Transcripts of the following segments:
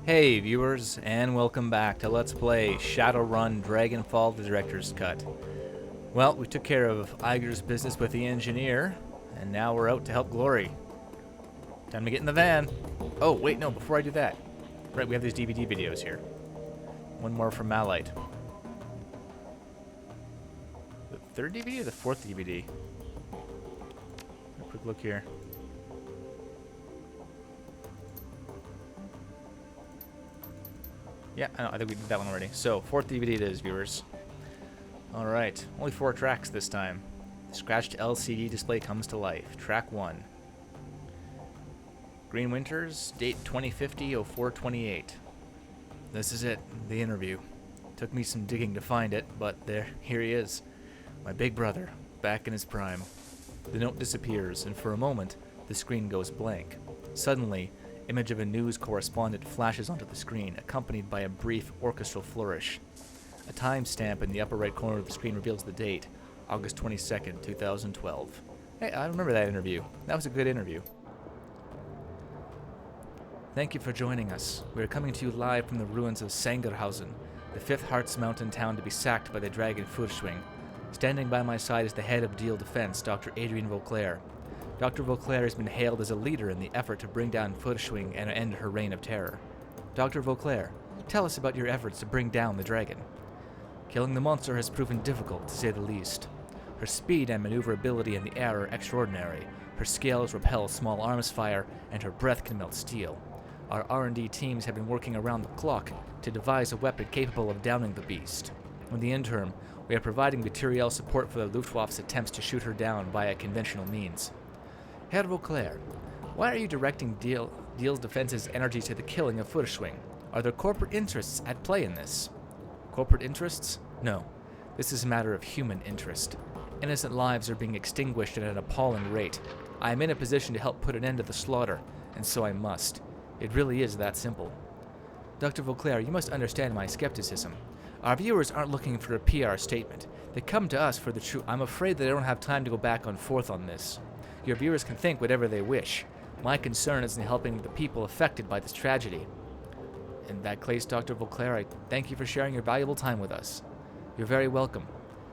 Hey viewers, and welcome back to Let's Play Shadowrun Dragonfall, the Director's Cut. Well, we took care of Iger's business with the engineer, and now we're out to help Glory. Time to get in the van. Oh, wait, no, before I do that. Right, we have these DVD videos here. One more from Malite. The third DVD or the fourth DVD? A quick look here. Yeah, I think we did that one already. So, fourth DVD it is, viewers. Alright, only 4 tracks this time. The scratched LCD display comes to life. Track 1. Green Winters, date 2050-04-28. This is it, the interview. Took me some digging to find it, but here he is. My big brother, back in his prime. The note disappears, and for a moment, the screen goes blank. Suddenly, image of a news correspondent flashes onto the screen, accompanied by a brief orchestral flourish. A timestamp in the upper right corner of the screen reveals the date, August 22nd, 2012. Hey, I remember that interview. That was a good interview. Thank you for joining us. We are coming to you live from the ruins of Sangerhausen, the 5th Hearts Mountain town to be sacked by the Dragon Fürschwing. Standing by my side is the head of Deal Defense, Dr. Adrian Vauclair. Dr. Vauclair has been hailed as a leader in the effort to bring down Fürschwing and end her reign of terror. Dr. Vauclair, tell us about your efforts to bring down the dragon. Killing the monster has proven difficult, to say the least. Her speed and maneuverability in the air are extraordinary. Her scales repel small arms fire, and her breath can melt steel. Our R&D teams have been working around the clock to devise a weapon capable of downing the beast. In the interim, we are providing materiel support for the Luftwaffe's attempts to shoot her down via conventional means. Herr Vauclair, why are you directing Deal's Defense's energy to the killing of Fürschwing? Are there corporate interests at play in this? Corporate interests? No. This is a matter of human interest. Innocent lives are being extinguished at an appalling rate. I am in a position to help put an end to the slaughter, and so I must. It really is that simple. Dr. Vauclair, you must understand my skepticism. Our viewers aren't looking for a PR statement. They come to us for the truth. I'm afraid they don't have time to go back and forth on this. Your viewers can think whatever they wish. My concern is in helping the people affected by this tragedy. In that case, Dr. Vauclair, I thank you for sharing your valuable time with us. You're very welcome.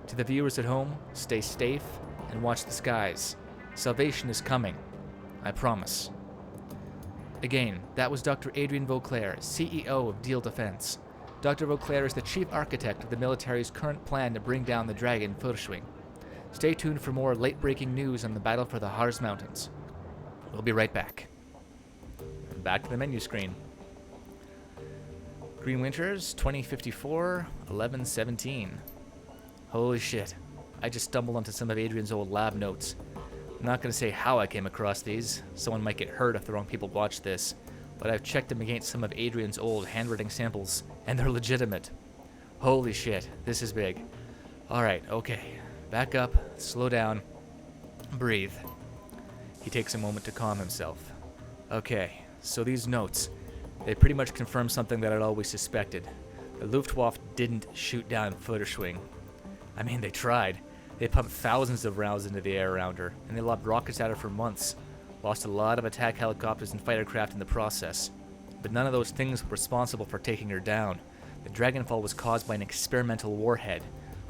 To the viewers at home, stay safe and watch the skies. Salvation is coming. I promise. Again, that was Dr. Adrian Vauclair, CEO of Deal Defense. Dr. Vauclair is the chief architect of the military's current plan to bring down the Dragon Fürschwing. Stay tuned for more late-breaking news on the battle for the Harz Mountains. We'll be right back. Back to the menu screen. Green Winters, 2054, 1117. Holy shit. I just stumbled onto some of Adrian's old lab notes. I'm not going to say how I came across these. Someone might get hurt if the wrong people watch this. But I've checked them against some of Adrian's old handwriting samples, and they're legitimate. Holy shit, this is big. Alright, okay. Back up, slow down, breathe. He takes a moment to calm himself. Okay, so these notes, they pretty much confirm something that I'd always suspected. The Luftwaffe didn't shoot down Fürschwing. I mean, they tried. They pumped thousands of rounds into the air around her, and they lobbed rockets at her for months. Lost a lot of attack helicopters and fighter craft in the process. But none of those things were responsible for taking her down. The Dragonfall was caused by an experimental warhead,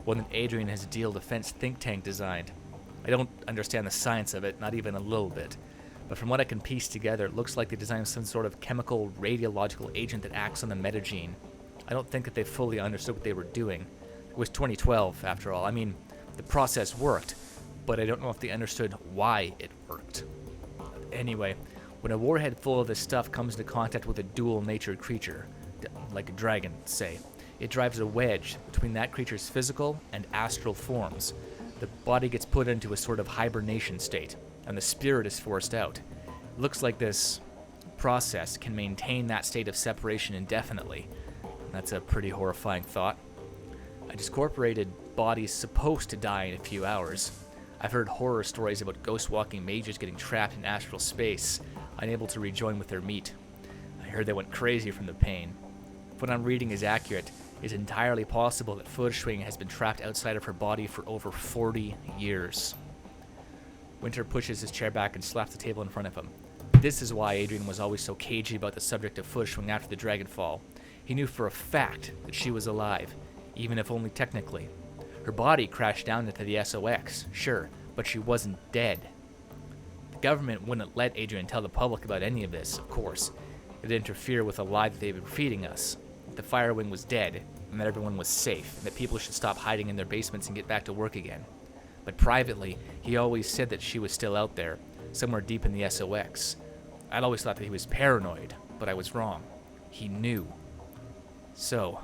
one that Adrian has Deal Defense think tank designed. I don't understand the science of it, not even a little bit. But from what I can piece together, it looks like they designed some sort of chemical radiological agent that acts on the metagene. I don't think that they fully understood what they were doing. It was 2012, after all. I mean, the process worked, but I don't know if they understood why it worked. Anyway, when a warhead full of this stuff comes into contact with a dual-natured creature, like a dragon, say, it drives a wedge between that creature's physical and astral forms. The body gets put into a sort of hibernation state, and the spirit is forced out. It looks like this process can maintain that state of separation indefinitely. That's a pretty horrifying thought. A discorporated body's supposed to die in a few hours. I've heard horror stories about ghost-walking mages getting trapped in astral space, unable to rejoin with their meat. I heard they went crazy from the pain. If what I'm reading is accurate, it's entirely possible that Fürschwing has been trapped outside of her body for over 40 years. Winter pushes his chair back and slaps the table in front of him. This is why Adrian was always so cagey about the subject of Feuerstelle after the Dragonfall. He knew for a fact that she was alive, even if only technically. Her body crashed down into the SOX, sure, but she wasn't dead. The government wouldn't let Adrian tell the public about any of this, of course. It'd interfere with the lie that they'd been feeding us. That the fire wing was dead, and that everyone was safe, and that people should stop hiding in their basements and get back to work again. But privately, he always said that she was still out there, somewhere deep in the SOX. I'd always thought that he was paranoid, but I was wrong. He knew. So,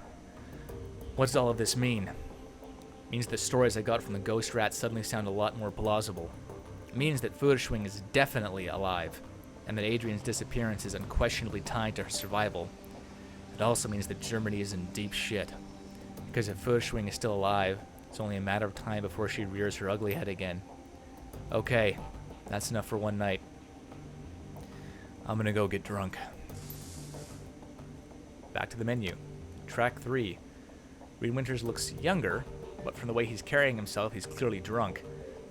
what's all of this mean? It means the stories I got from the ghost rat suddenly sound a lot more plausible. It means that Feuerstelle is definitely alive, and that Adrian's disappearance is unquestionably tied to her survival. It also means that Germany is in deep shit. Because if Feuerstelle is still alive, it's only a matter of time before she rears her ugly head again. Okay, that's enough for one night. I'm gonna go get drunk. Back to the menu. Track 3. Green Winters looks younger, but from the way he's carrying himself, he's clearly drunk.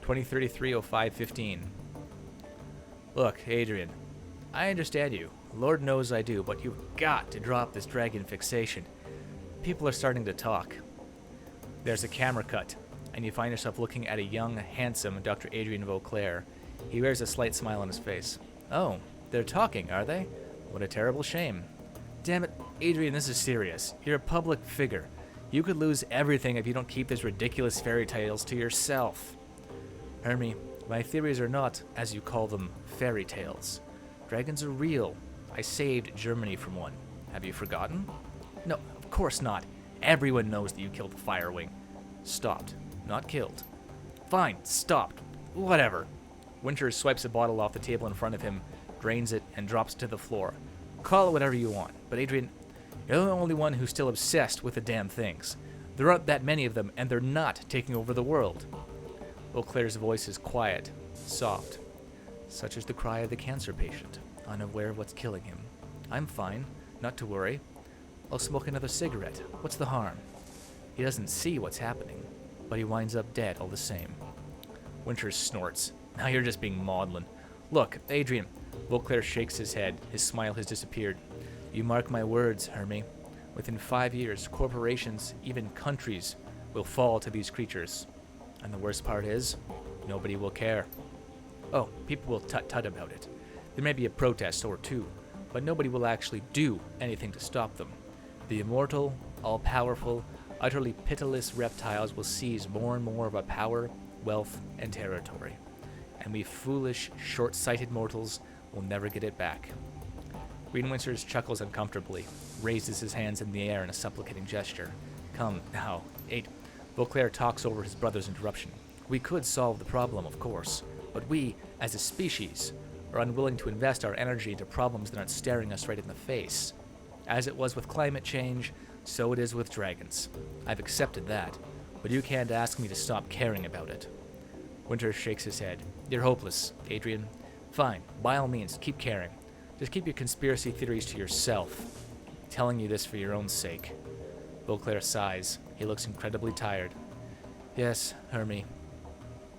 2033-05-15. Look, Adrian, I understand you. Lord knows I do, but you've got to drop this dragon fixation. People are starting to talk. There's a camera cut, and you find yourself looking at a young, handsome Dr. Adrian Vauclair. He wears a slight smile on his face. Oh, they're talking, are they? What a terrible shame. Damn it, Adrian, this is serious. You're a public figure. You could lose everything if you don't keep these ridiculous fairy tales to yourself. Hermie, my theories are not, as you call them, fairy tales. Dragons are real. I saved Germany from one. Have you forgotten? No, of course not. Everyone knows that you killed the fire wing. Stopped, not killed. Fine, stopped. Whatever. Winters swipes a bottle off the table in front of him, drains it, and drops it to the floor. Call it whatever you want, but Adrian, you're the only one who's still obsessed with the damn things. There aren't that many of them, and they're not taking over the world. Vauclair's voice is quiet, soft. Such is the cry of the cancer patient, unaware of what's killing him. I'm fine, not to worry. I'll smoke another cigarette. What's the harm? He doesn't see what's happening, but he winds up dead all the same. Winters snorts. Now you're just being maudlin. Look, Adrian. Vauclair shakes his head. His smile has disappeared. You mark my words, Hermie. Within 5 years, corporations, even countries, will fall to these creatures. And the worst part is, nobody will care. Oh, people will tut-tut about it. There may be a protest or two, but nobody will actually do anything to stop them. The immortal, all-powerful, utterly pitiless reptiles will seize more and more of our power, wealth, and territory. And we foolish, short-sighted mortals will never get it back. Green Winters chuckles uncomfortably, raises his hands in the air in a supplicating gesture. Come, now, Vauclair talks over his brother's interruption. We could solve the problem, of course, but we, as a species, are unwilling to invest our energy into problems that aren't staring us right in the face. As it was with climate change, so it is with dragons. I've accepted that, but you can't ask me to stop caring about it. Winters shakes his head. You're hopeless, Adrian. Fine, by all means, keep caring. Just keep your conspiracy theories to yourself. I'm telling you this for your own sake. Vauclair sighs. He looks incredibly tired. Yes, Hermie.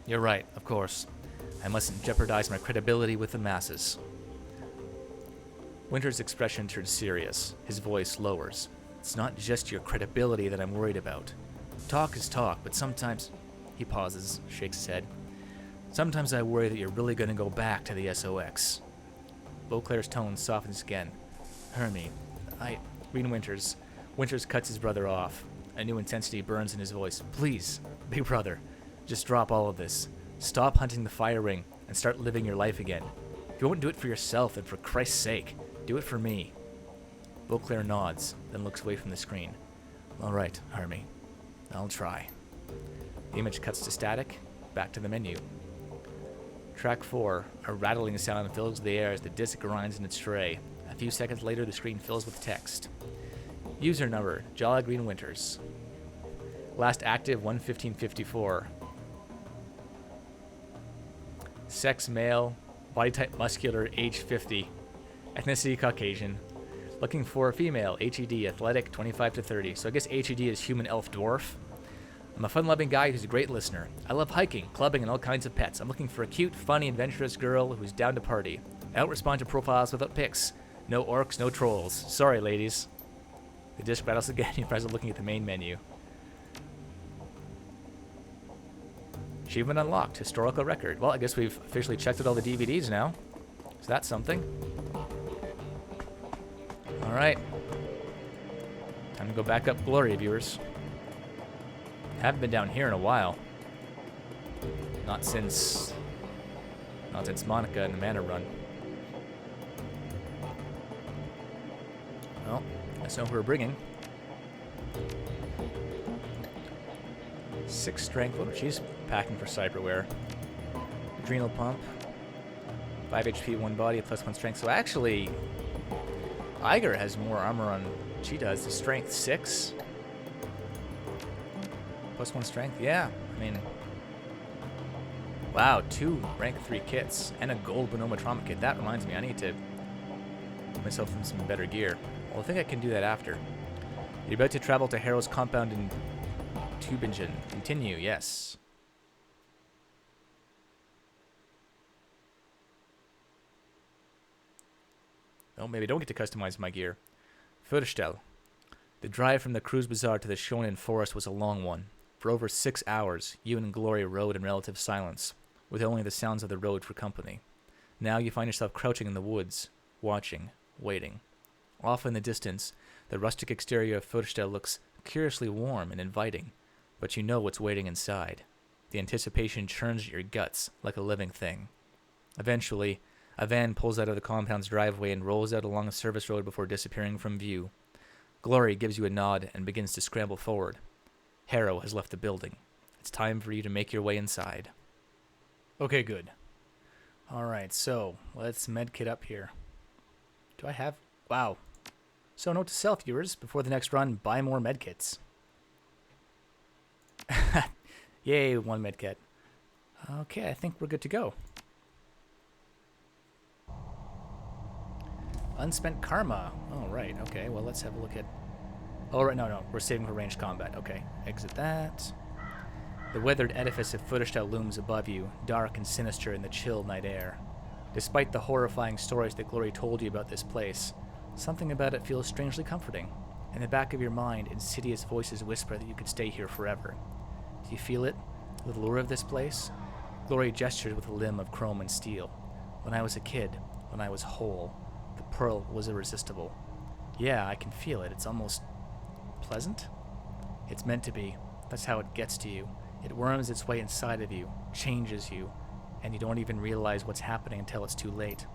You're right, of course. I mustn't jeopardize my credibility with the masses. Winters' expression turns serious. His voice lowers. It's not just your credibility that I'm worried about. Talk is talk, but sometimes... He pauses, shakes his head. Sometimes I worry that you're really going to go back to the SOX. Vauclair's tone softens again. Hermie, Green Winters. Winters cuts his brother off. A new intensity burns in his voice. Please, big brother, just drop all of this. Stop hunting the fire ring and start living your life again. If you won't do it for yourself, then for Christ's sake, do it for me. Vauclair nods, then looks away from the screen. All right, Hermie. I'll try. The image cuts to static, back to the menu. Track 4, a rattling sound fills the air as the disc grinds in its tray. A few seconds later, the screen fills with text. User number, Jolly Green Winters. Last active, 1/15/54. Sex, male. Body type, muscular. Age, 50. Ethnicity, Caucasian. Looking for a female, HED, athletic, 25 to 30. So I guess HED is human elf dwarf. I'm a fun-loving guy who's a great listener. I love hiking, clubbing, and all kinds of pets. I'm looking for a cute, funny, adventurous girl who's down to party. Out-respond to profiles without pics. No orcs, no trolls. Sorry, ladies. The disc rattles again. You press looking at the main menu. Achievement unlocked. Historical record. Well, I guess we've officially checked out all the DVDs now. So that's something. Alright. Time to go back up Glory, viewers. Haven't been down here in a while. Not since Monica and the Mana Run. Well, that's not what we're bringing. 6 strength. Oh, she's packing for cyberware. Adrenal pump. 5 HP, 1 body, plus 1 strength. So actually, Iger has more armor on. She does. The strength 6. Plus 1 strength. Yeah, I mean, wow, 2 rank 3 kits and a gold Bonoma trauma kit. That reminds me, I need to get myself in some better gear. Well, I think I can do that after. You're about to travel to Harrow's compound in Tübingen. Continue, yes. Oh, maybe I don't get to customize my gear. Feuerstelle. The drive from the Cruise Bazaar to the Shonen Forest was a long one. For over 6 hours, you and Glory rode in relative silence, with only the sounds of the road for company. Now you find yourself crouching in the woods, watching, waiting. Off in the distance, the rustic exterior of Feuerstelle looks curiously warm and inviting, but you know what's waiting inside. The anticipation churns at your guts like a living thing. Eventually, a van pulls out of the compound's driveway and rolls out along a service road before disappearing from view. Glory gives you a nod and begins to scramble forward. Harrow has left the building. It's time for you to make your way inside. Okay, good. Alright, so let's medkit up here. Do I have... Wow. So note to self, viewers, before the next run, buy more medkits. Yay, 1 medkit. Okay, I think we're good to go. Unspent karma. Oh, right. Okay, well, let's have a look at... Oh, right. No. We're saving for ranged combat. Okay. Exit that. The weathered edifice of Feuerstelle looms above you, dark and sinister in the chill night air. Despite the horrifying stories that Glory told you about this place, something about it feels strangely comforting. In the back of your mind, insidious voices whisper that you could stay here forever. Do you feel it? The lure of this place? Glory gestures with a limb of chrome and steel. When I was a kid, when I was whole, the pearl was irresistible. Yeah, I can feel it. It's almost pleasant? It's meant to be. That's how it gets to you. It worms its way inside of you, changes you, and you don't even realize what's happening until it's too late.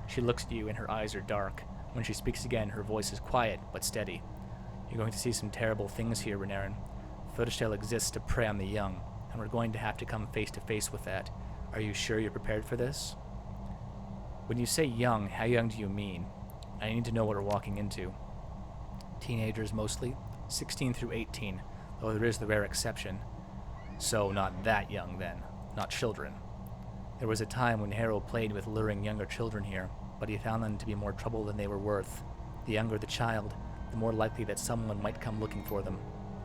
She looks at you and her eyes are dark. When she speaks again, her voice is quiet but steady. You're going to see some terrible things here, Renarin. Feuerstelle exists to prey on the young, and we're going to have to come face to face with that. Are you sure you're prepared for this? When you say young, how young do you mean? I need to know what we're walking into. Teenagers mostly, 16 through 18, though there is the rare exception. So not that young then, not children. There was a time when Harrow played with luring younger children here, but he found them to be more trouble than they were worth. The younger the child, the more likely that someone might come looking for them.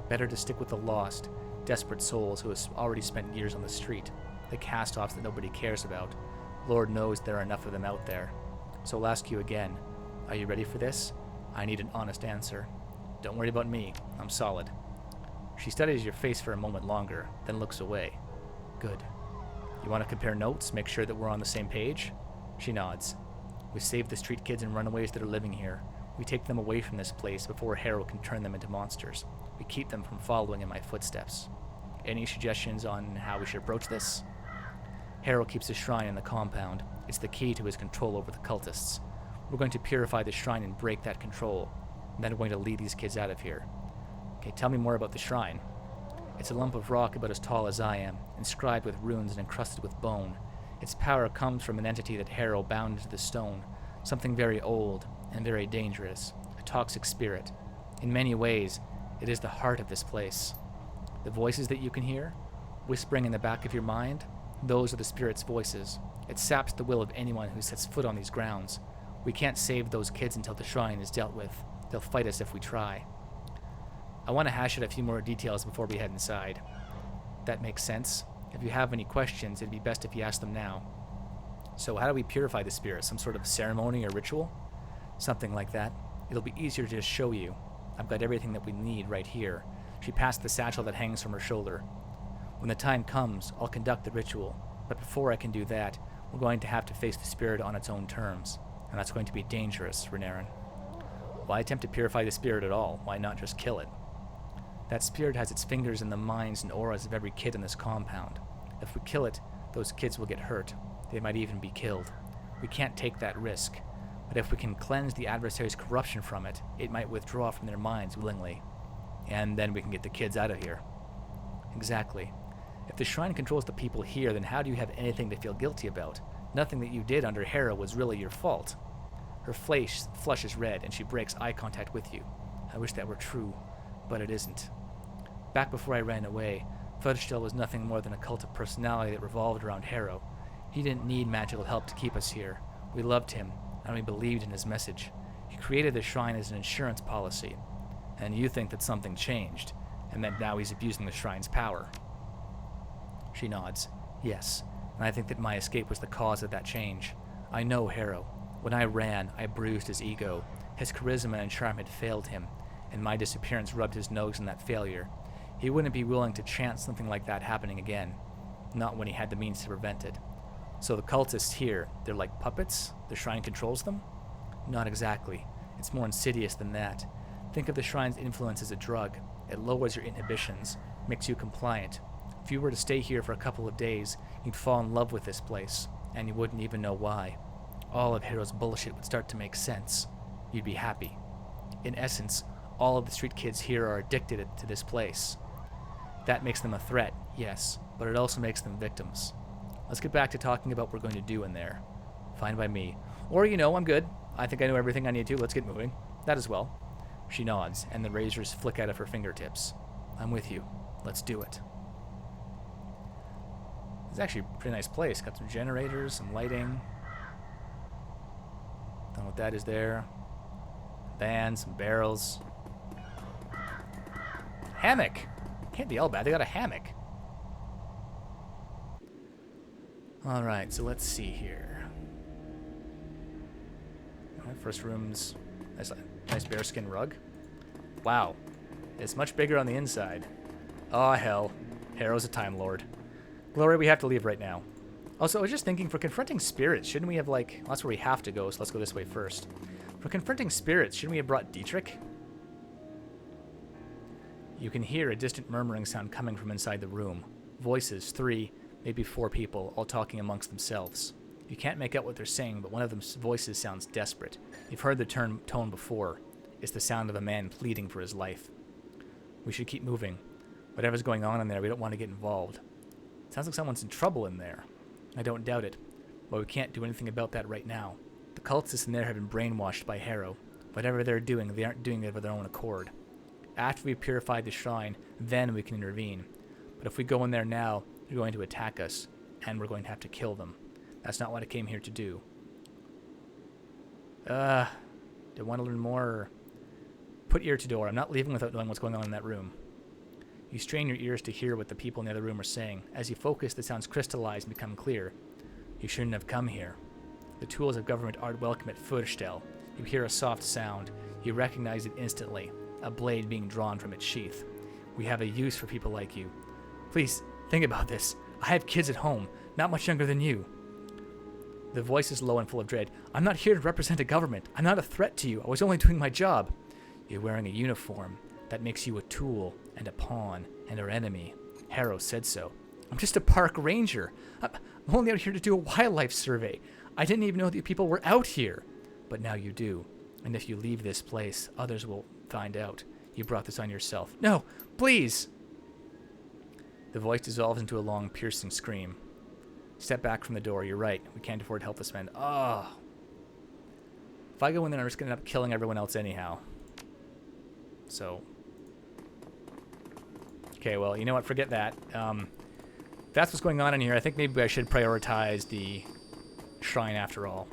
Better to stick with the lost, desperate souls who have already spent years on the street, the cast-offs that nobody cares about. Lord knows there are enough of them out there. So I'll ask you again, are you ready for this? I need an honest answer. Don't worry about me, I'm solid. She studies your face for a moment longer, then looks away. Good. You want to compare notes, make sure that we're on the same page? She nods. We save the street kids and runaways that are living here. We take them away from this place before Harrow can turn them into monsters. We keep them from following in my footsteps. Any suggestions on how we should approach this? Harrow keeps a shrine in the compound. It's the key to his control over the cultists. We're going to purify the shrine and break that control. And then we're going to lead these kids out of here. Okay, tell me more about the shrine. It's a lump of rock about as tall as I am, inscribed with runes and encrusted with bone. Its power comes from an entity that Harrow bound into the stone, something very old and very dangerous, a toxic spirit. In many ways, it is the heart of this place. The voices that you can hear, whispering in the back of your mind, those are the spirit's voices. It saps the will of anyone who sets foot on these grounds. We can't save those kids until the shrine is dealt with. They'll fight us if we try. I want to hash out a few more details before we head inside. That makes sense. If you have any questions, it'd be best if you ask them now. So how do we purify the spirit? Some sort of ceremony or ritual? Something like that. It'll be easier to just show you. I've got everything that we need right here. She passed the satchel that hangs from her shoulder. When the time comes, I'll conduct the ritual. But before I can do that, we're going to have to face the spirit on its own terms. And that's going to be dangerous, Renarin. Why attempt to purify the spirit at all? Why not just kill it? That spirit has its fingers in the minds and auras of every kid in this compound. If we kill it, those kids will get hurt. They might even be killed. We can't take that risk. But if we can cleanse the adversary's corruption from it, it might withdraw from their minds willingly. And then we can get the kids out of here. Exactly. If the shrine controls the people here, then how do you have anything to feel guilty about? Nothing that you did under Hera was really your fault. Her flesh flushes red, and she breaks eye contact with you. I wish that were true, but it isn't. Back before I ran away, Feuerstelle was nothing more than a cult of personality that revolved around Hera. He didn't need magical help to keep us here. We loved him, and we believed in his message. He created the shrine as an insurance policy. And you think that something changed, and that now he's abusing the shrine's power. She nods. Yes, and I think that my escape was the cause of that change. I know Hera. When I ran, I bruised his ego. His charisma and charm had failed him, and my disappearance rubbed his nose in that failure. He wouldn't be willing to chance something like that happening again, not when he had the means to prevent it. So the cultists here, they're like puppets? The shrine controls them? Not exactly. It's more insidious than that. Think of the shrine's influence as a drug. It lowers your inhibitions, makes you compliant. If you were to stay here for a couple of days, you'd fall in love with this place, and you wouldn't even know why. All of Hera's bullshit would start to make sense. You'd be happy. In essence, all of the street kids here are addicted to this place. That makes them a threat, yes, but it also makes them victims. Let's get back to talking about what we're going to do in there. Fine by me. Or, I'm good. I think I know everything I need to. Let's get moving. That as well. She nods, and the razors flick out of her fingertips. I'm with you. Let's do it. It's actually a pretty nice place. Got some generators, some lighting. Don't know what that is there. Van, some barrels. Hammock! Can't be all bad. They got a hammock. Alright, so let's see here. Alright, first room's nice bearskin rug. Wow. It's much bigger on the inside. Oh, hell. Hera's a Time Lord. Gloria, we have to leave right now. Also, I was just thinking, for confronting spirits, shouldn't we have, well, that's where we have to go, so let's go this way first. For confronting spirits, shouldn't we have brought Dietrich? You can hear a distant murmuring sound coming from inside the room. Voices, 3, maybe 4 people, all talking amongst themselves. You can't make out what they're saying, but one of them's voices sounds desperate. You've heard the tone before. It's the sound of a man pleading for his life. We should keep moving. Whatever's going on in there, we don't want to get involved. Sounds like someone's in trouble in there. I don't doubt it, but we can't do anything about that right now. The cultists in there have been brainwashed by Hera. Whatever they're doing, they aren't doing it of their own accord. After we purify the shrine, then we can intervene. But if we go in there now, they're going to attack us, and we're going to have to kill them. That's not what I came here to do. Do I want to learn more? Put ear to door. I'm not leaving without knowing what's going on in that room. You strain your ears to hear what the people in the other room are saying. As you focus, the sounds crystallize and become clear. You shouldn't have come here. The tools of government aren't welcome at Feuerstelle. You hear a soft sound. You recognize it instantly. A blade being drawn from its sheath. We have a use for people like you. Please, think about this. I have kids at home, not much younger than you. The voice is low and full of dread. I'm not here to represent a government. I'm not a threat to you. I was only doing my job. You're wearing a uniform. That makes you a tool and a pawn and our enemy. Hera said so. I'm just a park ranger. I'm only out here to do a wildlife survey. I didn't even know that you people were out here. But now you do. And if you leave this place, others will find out. You brought this on yourself. No, please! The voice dissolves into a long, piercing scream. Step back from the door. You're right. We can't afford helpless men. Oh. If I go in there, I'm just going to end up killing everyone else anyhow. So. Okay, well, you know what? Forget that. That's what's going on in here. I think maybe I should prioritize the shrine after all.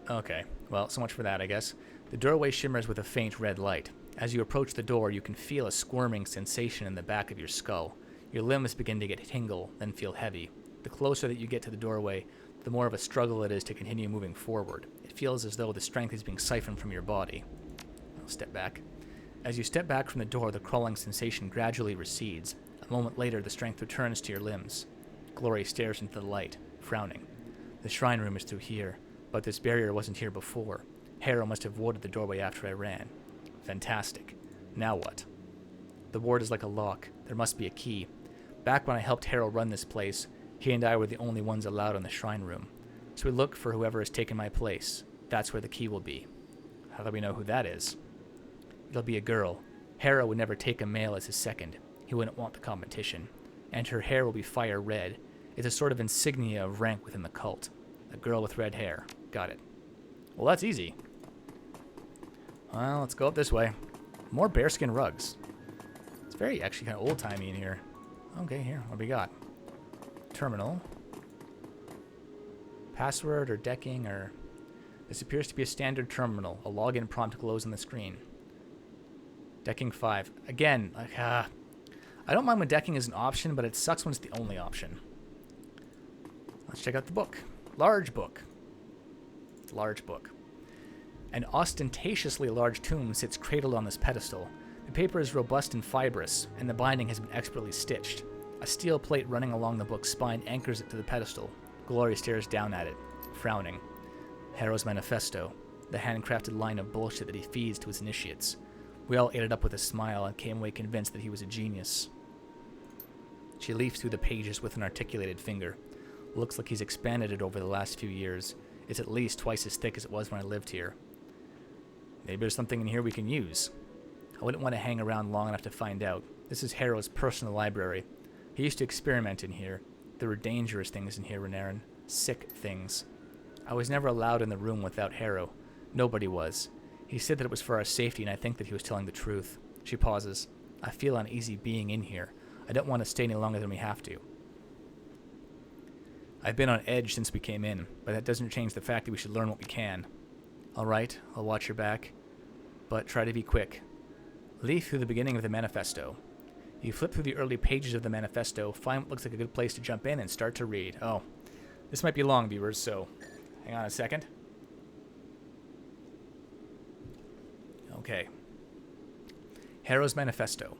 Okay. Well, so much for that, I guess. The doorway shimmers with a faint red light. As you approach the door, you can feel a squirming sensation in the back of your skull. Your limbs begin to get tingle, then feel heavy. The closer that you get to the doorway, the more of a struggle it is to continue moving forward. It feels as though the strength is being siphoned from your body. I'll step back. As you step back from the door, the crawling sensation gradually recedes. A moment later, the strength returns to your limbs. Glory stares into the light, frowning. The shrine room is through here, but this barrier wasn't here before. Harrow must have warded the doorway after I ran. Fantastic. Now what? The ward is like a lock. There must be a key. Back when I helped Harrow run this place, he and I were the only ones allowed in the shrine room. So we look for whoever has taken my place. That's where the key will be. How do we know who that is? It'll be a girl. Harrow would never take a male as his second. He wouldn't want the competition. And her hair will be fire red. It's a sort of insignia of rank within the cult. A girl with red hair. Got it. Well, that's easy. Well, let's go up this way. More bearskin rugs. It's very actually kind of old-timey in here. Okay, here. What do we got? Terminal. Password or decking or... This appears to be a standard terminal. A login prompt glows on the screen. Decking 5. Again, like, I don't mind when decking is an option, but it sucks when it's the only option. Let's check out the book. Large book. Large book. An ostentatiously large tomb sits cradled on this pedestal. The paper is robust and fibrous, and the binding has been expertly stitched. A steel plate running along the book's spine anchors it to the pedestal. Glory stares down at it, frowning. Harrow's manifesto, the handcrafted line of bullshit that he feeds to his initiates. We all ate it up with a smile and came away convinced that he was a genius. She leafs through the pages with an articulated finger. Looks like he's expanded it over the last few years. It's at least twice as thick as it was when I lived here. Maybe there's something in here we can use. I wouldn't want to hang around long enough to find out. This is Harrow's personal library. He used to experiment in here. There were dangerous things in here, Renarin. Sick things. I was never allowed in the room without Harrow. Nobody was. He said that it was for our safety, and I think that he was telling the truth. She pauses. I feel uneasy being in here. I don't want to stay any longer than we have to. I've been on edge since we came in, but that doesn't change the fact that we should learn what we can. All right, I'll watch your back, but try to be quick. Leaf through the beginning of the manifesto. You flip through the early pages of the manifesto, find what looks like a good place to jump in, and start to read. Oh, this might be long, viewers, so hang on a second. Okay. Harrow's manifesto.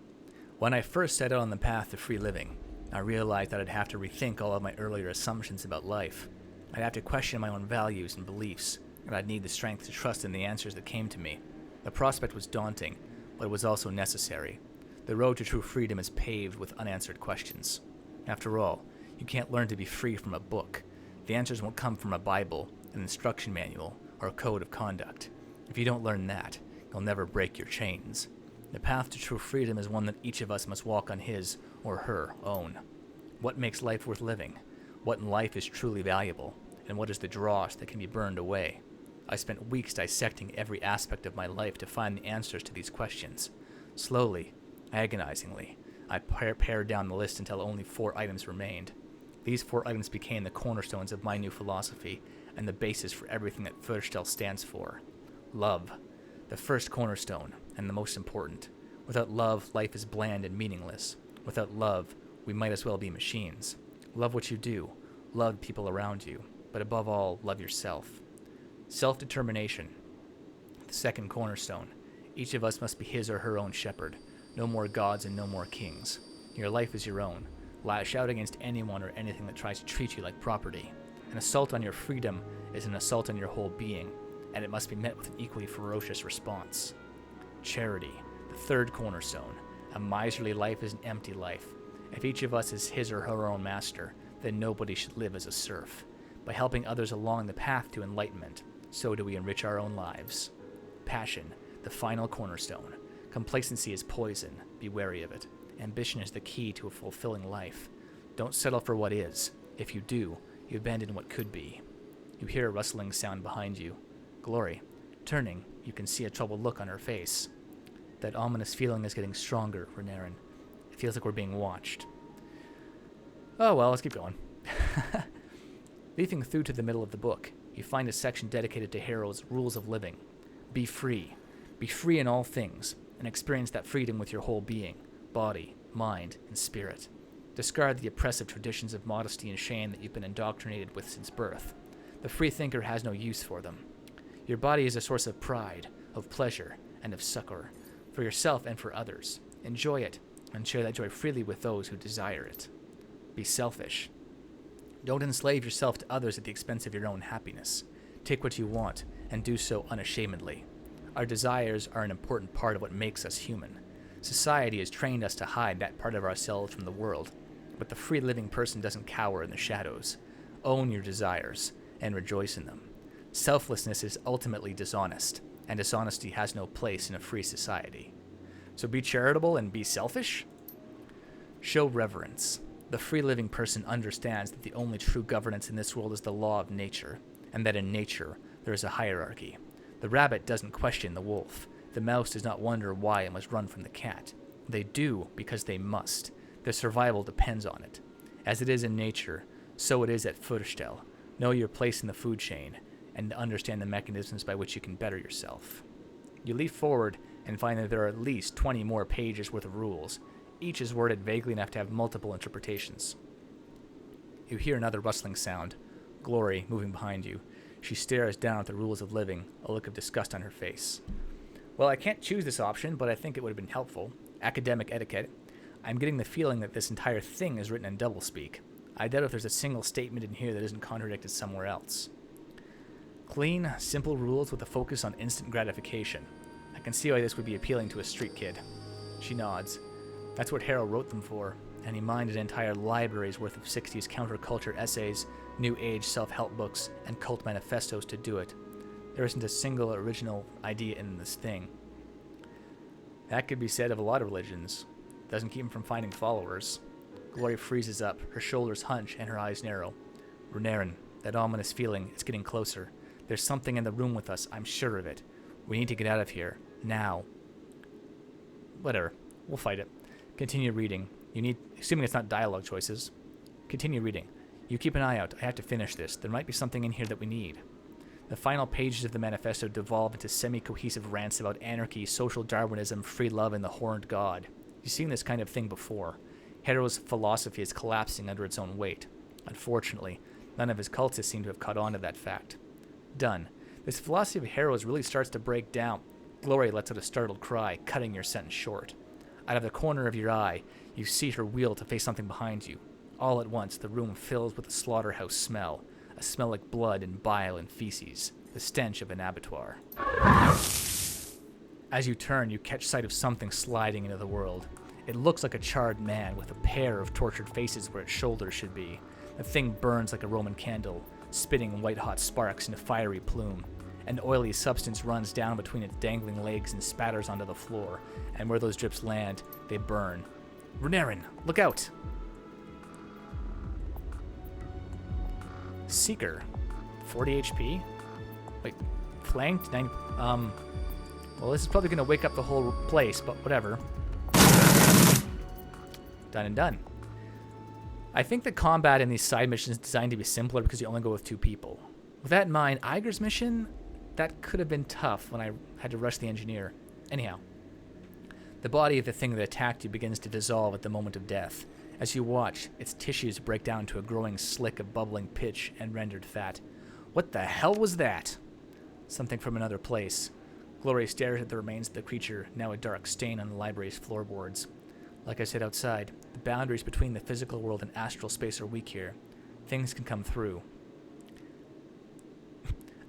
When I first set out on the path to free living, I realized that I'd have to rethink all of my earlier assumptions about life. I'd have to question my own values and beliefs, and I'd need the strength to trust in the answers that came to me. The prospect was daunting, but it was also necessary. The road to true freedom is paved with unanswered questions. After all, you can't learn to be free from a book. The answers won't come from a Bible, an instruction manual, or a code of conduct. If you don't learn that, you'll never break your chains. The path to true freedom is one that each of us must walk on his or her own. What makes life worth living? What in life is truly valuable? And what is the dross that can be burned away? I spent weeks dissecting every aspect of my life to find the answers to these questions. Slowly, agonizingly, I pared down the list until only 4 items remained. These 4 items became the cornerstones of my new philosophy and the basis for everything that Feuerstelle stands for. Love, the first cornerstone and the most important. Without love, life is bland and meaningless. Without love, we might as well be machines. Love what you do. Love people around you. But above all, love yourself. Self-determination, the second cornerstone. Each of us must be his or her own shepherd. No more gods and no more kings. Your life is your own. Lash out against anyone or anything that tries to treat you like property. An assault on your freedom is an assault on your whole being, and it must be met with an equally ferocious response. Charity, the third cornerstone. A miserly life is an empty life. If each of us is his or her own master, then nobody should live as a serf. By helping others along the path to enlightenment, so do we enrich our own lives. Passion, the final cornerstone. Complacency is poison. Be wary of it. Ambition is the key to a fulfilling life. Don't settle for what is. If you do, you abandon what could be. You hear a rustling sound behind you. Glory. Turning, you can see a troubled look on her face. That ominous feeling is getting stronger, Renarin. It feels like we're being watched. Oh well, let's keep going. Leafing through to the middle of the book, you find a section dedicated to Harrow's rules of living. Be free. Be free in all things, and experience that freedom with your whole being, body, mind, and spirit. Discard the oppressive traditions of modesty and shame that you've been indoctrinated with since birth. The free thinker has no use for them. Your body is a source of pride, of pleasure, and of succor, for yourself and for others. Enjoy it, and share that joy freely with those who desire it. Be selfish. Don't enslave yourself to others at the expense of your own happiness. Take what you want, and do so unashamedly. Our desires are an important part of what makes us human. Society has trained us to hide that part of ourselves from the world, but the free living person doesn't cower in the shadows. Own your desires, and rejoice in them. Selflessness is ultimately dishonest, and dishonesty has no place in a free society. So be charitable and be selfish? Show reverence. The free living person understands that the only true governance in this world is the law of nature, and that in nature there is a hierarchy. The rabbit doesn't question the wolf. The mouse does not wonder why it must run from the cat. They do because they must. Their survival depends on it. As it is in nature, so it is at Feuerstelle. Know your place in the food chain, and understand the mechanisms by which you can better yourself. You leaf forward and find that there are at least 20 more pages worth of rules. Each is worded vaguely enough to have multiple interpretations. You hear another rustling sound. Glory moving behind you. She stares down at the rules of living, a look of disgust on her face. Well, I can't choose this option, but I think it would have been helpful. Academic etiquette. I'm getting the feeling that this entire thing is written in doublespeak. I doubt if there's a single statement in here that isn't contradicted somewhere else. Clean, simple rules with a focus on instant gratification. I can see why this would be appealing to a street kid. She nods. That's what Harrow wrote them for, and he mined an entire library's worth of 60s counterculture essays, New Age self-help books, and cult manifestos to do it. There isn't a single original idea in this thing. That could be said of a lot of religions. Doesn't keep him from finding followers. Glory freezes up, her shoulders hunch, and her eyes narrow. Renarin, that ominous feeling, it's getting closer. There's something in the room with us, I'm sure of it. We need to get out of here. Now. Whatever. We'll fight it. Continue reading. Assuming it's not dialogue choices. Continue reading. You keep an eye out. I have to finish this. There might be something in here that we need. The final pages of the manifesto devolve into semi-cohesive rants about anarchy, social Darwinism, free love, and the horned god. You've seen this kind of thing before. Harrow's philosophy is collapsing under its own weight. Unfortunately, none of his cultists seem to have caught on to that fact. Done. This philosophy of Harrow's really starts to break down. Glory lets out a startled cry, cutting your sentence short. Out of the corner of your eye, you see her wheel to face something behind you. All at once, the room fills with a slaughterhouse smell. A smell like blood and bile and feces. The stench of an abattoir. As you turn, you catch sight of something sliding into the world. It looks like a charred man with a pair of tortured faces where its shoulders should be. The thing burns like a Roman candle, spitting white-hot sparks in a fiery plume. An oily substance runs down between its dangling legs and spatters onto the floor, and where those drips land, they burn. Renarin, look out! Seeker, 40 HP? Wait, flanked? Well, this is probably going to wake up the whole place, but whatever. Done and done. I think the combat in these side missions is designed to be simpler because you only go with 2 people. With that in mind, Iger's mission, that could have been tough when I had to rush the engineer. Anyhow, the body of the thing that attacked you begins to dissolve at the moment of death. As you watch, its tissues break down to a growing slick of bubbling pitch and rendered fat. What the hell was that? Something from another place. Glory stares at the remains of the creature, now a dark stain on the library's floorboards. Like I said outside, the boundaries between the physical world and astral space are weak here. Things can come through.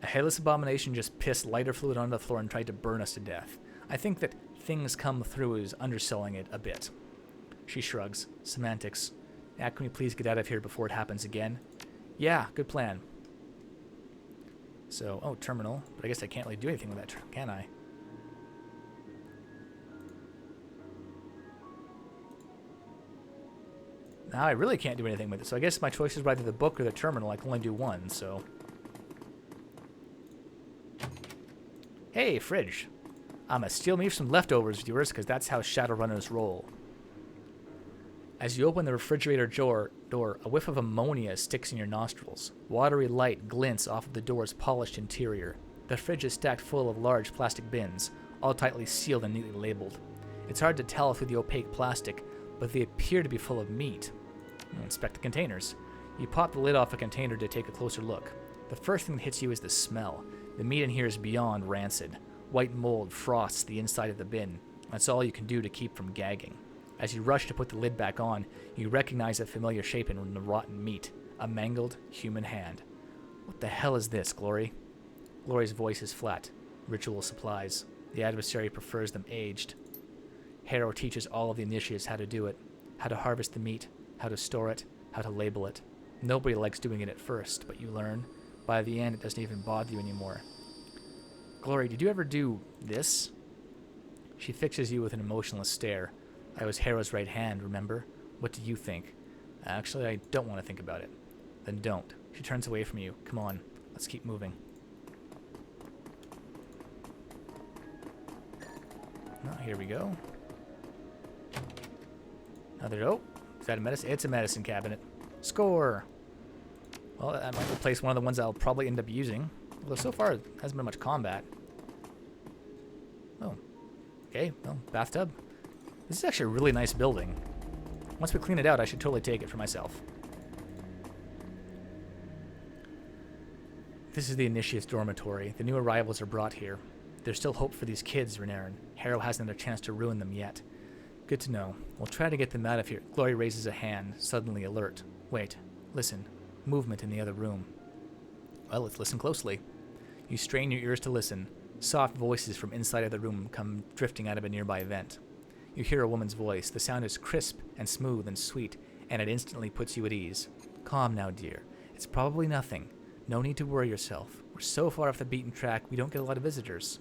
A headless abomination just pissed lighter fluid onto the floor and tried to burn us to death. I think that things come through is underselling it a bit. She shrugs. Semantics. Yeah, can we please get out of here before it happens again? Yeah, good plan. So, oh, terminal. But I guess I can't really do anything with that, can I? Now I really can't do anything with it, so I guess my choice is either the book or the terminal. I can only do one, so... Hey, fridge. I'ma steal me some leftovers, viewers, because that's how Shadowrunners roll. As you open the refrigerator door, a whiff of ammonia sticks in your nostrils. Watery light glints off of the door's polished interior. The fridge is stacked full of large plastic bins, all tightly sealed and neatly labeled. It's hard to tell through the opaque plastic, but they appear to be full of meat. Inspect the containers. You pop the lid off a container to take a closer look. The first thing that hits you is the smell. The meat in here is beyond rancid. White mold frosts the inside of the bin. That's all you can do to keep from gagging. As you rush to put the lid back on, you recognize a familiar shape in the rotten meat. A mangled human hand. What the hell is this, Glory? Glory's voice is flat. Ritual supplies. The adversary prefers them aged. Harrow teaches all of the initiates how to do it. How to harvest the meat, how to store it, how to label it. Nobody likes doing it at first, but you learn. By the end, it doesn't even bother you anymore. Glory, did you ever do this? She fixes you with an emotionless stare. I was Harrow's right hand, remember? What do you think? Actually, I don't want to think about it. Then don't. She turns away from you. Come on, let's keep moving. Oh, here we go. Oh, is that a medicine? It's a medicine cabinet. Score! Well, that might replace one of the ones I'll probably end up using. Although so far, it hasn't been much combat. Oh. Okay, well, bathtub. This is actually a really nice building. Once we clean it out, I should totally take it for myself. This is the Initiate's dormitory. The new arrivals are brought here. There's still hope for these kids, Renarin. Harrow hasn't had a chance to ruin them yet. Good to know. We'll try to get them out of here. Glory raises a hand, suddenly alert. Wait. Listen. Movement in the other room. Well, let's listen closely. You strain your ears to listen. Soft voices from inside of the room come drifting out of a nearby vent. You hear a woman's voice. The sound is crisp and smooth and sweet, and it instantly puts you at ease. Calm now, dear. It's probably nothing. No need to worry yourself. We're so far off the beaten track, we don't get a lot of visitors.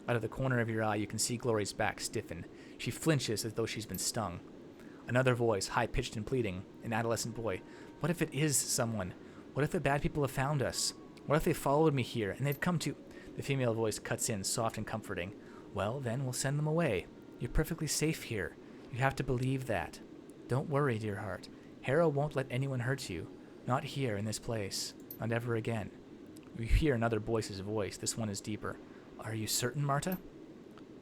Out of the corner of your eye, you can see Glory's back stiffen. She flinches as though she's been stung. Another voice, high-pitched and pleading, an adolescent boy. What if it is someone? What if the bad people have found us? What if they followed me here, and they've come to... The female voice cuts in, soft and comforting. Well, then we'll send them away. You're perfectly safe here. You have to believe that. Don't worry, dear heart. Harrow won't let anyone hurt you. Not here, in this place. Not ever again. You hear another voice's voice. This one is deeper. Are you certain, Marta?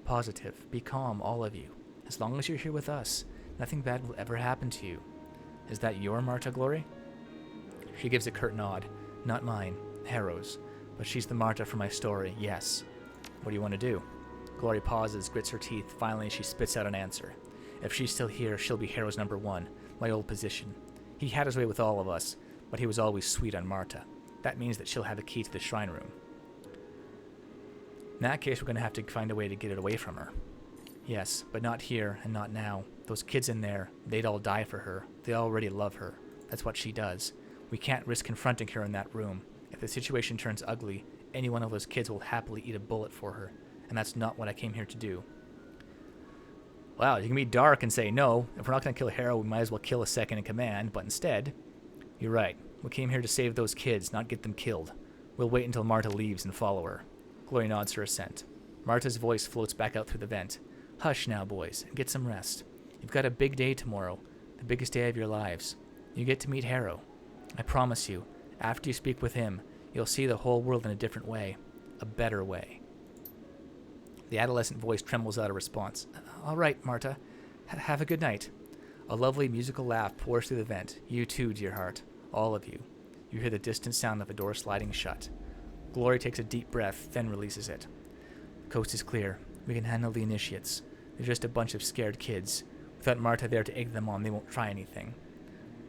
Positive. Be calm, all of you. As long as you're here with us, nothing bad will ever happen to you. Is that your Marta, Glory? She gives a curt nod. Not mine. Harrow's. But she's the Marta for my story, yes. What do you want to do? Glory pauses, grits her teeth. Finally, she spits out an answer. If she's still here, she'll be Harrow's number one. My old position. He had his way with all of us, but he was always sweet on Marta. That means that she'll have the key to the shrine room. In that case, we're going to have to find a way to get it away from her. Yes, but not here and not now. Those kids in there, they'd all die for her. They already love her. That's what she does. We can't risk confronting her in that room. If the situation turns ugly, any one of those kids will happily eat a bullet for her. And that's not what I came here to do. Wow, you can be dark and say, no, if we're not going to kill Harrow, we might as well kill a second in command. But instead, you're right. We came here to save those kids, not get them killed. We'll wait until Marta leaves and follow her. Glory nods her assent. Marta's voice floats back out through the vent. Hush now, boys, and get some rest. You've got a big day tomorrow, the biggest day of your lives. You get to meet Harrow. I promise you, after you speak with him, you'll see the whole world in a different way. A better way. The adolescent voice trembles out a response. All right, Marta. Have a good night. A lovely musical laugh pours through the vent. You too, dear heart. All of you. You hear the distant sound of a door sliding shut. Glory takes a deep breath, then releases it. The coast is clear. We can handle the initiates. They're just a bunch of scared kids. Without Marta there to egg them on, they won't try anything.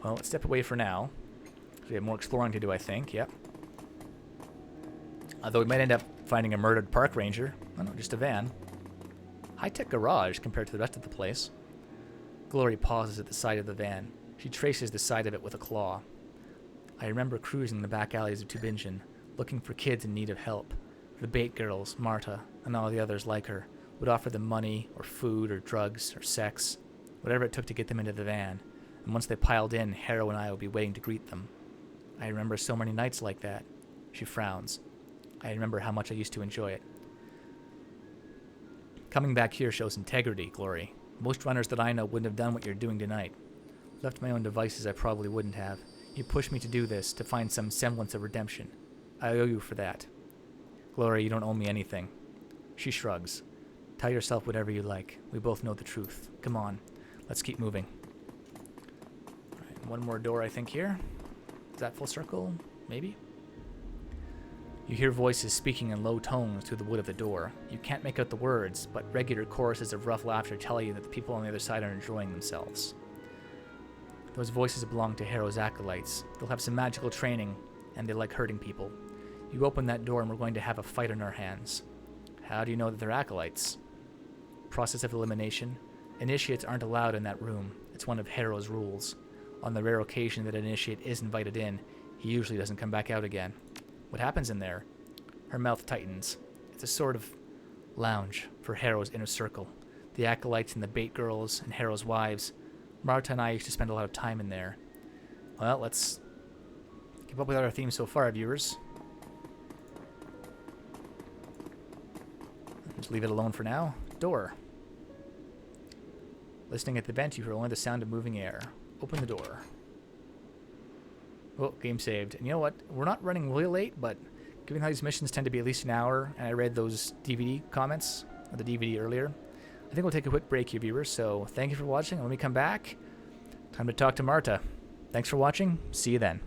Well, let's step away for now. We have more exploring to do, I think. Yep. Although we might end up finding a murdered park ranger. Oh no, just a van. High-tech garage compared to the rest of the place. Glory pauses at the side of the van. She traces the side of it with a claw. I remember cruising the back alleys of Tübingen, looking for kids in need of help. The bait girls, Marta, and all the others like her, would offer them money, or food, or drugs, or sex, whatever it took to get them into the van. And once they piled in, Harrow and I would be waiting to greet them. I remember so many nights like that. She frowns. I remember how much I used to enjoy it. Coming back here shows integrity, Glory. Most runners that I know wouldn't have done what you're doing tonight. Left to my own devices, I probably wouldn't have. You pushed me to do this, to find some semblance of redemption. I owe you for that. Glory, you don't owe me anything. She shrugs. Tell yourself whatever you like. We both know the truth. Come on. Let's keep moving. All right, one more door, I think, here. Is that full circle? Maybe? You hear voices speaking in low tones through the wood of the door. You can't make out the words, but regular choruses of rough laughter tell you that the people on the other side are enjoying themselves. Those voices belong to Harrow's acolytes. They'll have some magical training, and they like hurting people. You open that door and we're going to have a fight on our hands. How do you know that they're acolytes? Process of elimination. Initiates aren't allowed in that room. It's one of Harrow's rules. On the rare occasion that an initiate is invited in, he usually doesn't come back out again. What happens in there? Her mouth tightens. It's a sort of lounge for Harrow's inner circle. The acolytes and the bait girls and Harrow's wives. Marta and I used to spend a lot of time in there. Well, let's keep up with our theme so far, viewers. Just leave it alone for now. Door. Listening at the vent, you hear only the sound of moving air. Open the door. Oh, game saved. And you know what? We're not running really late, but given how these missions tend to be at least an hour, and I read those DVD comments, or the DVD earlier, I think we'll take a quick break here, viewers. So thank you for watching. And when we come back, time to talk to Marta. Thanks for watching. See you then.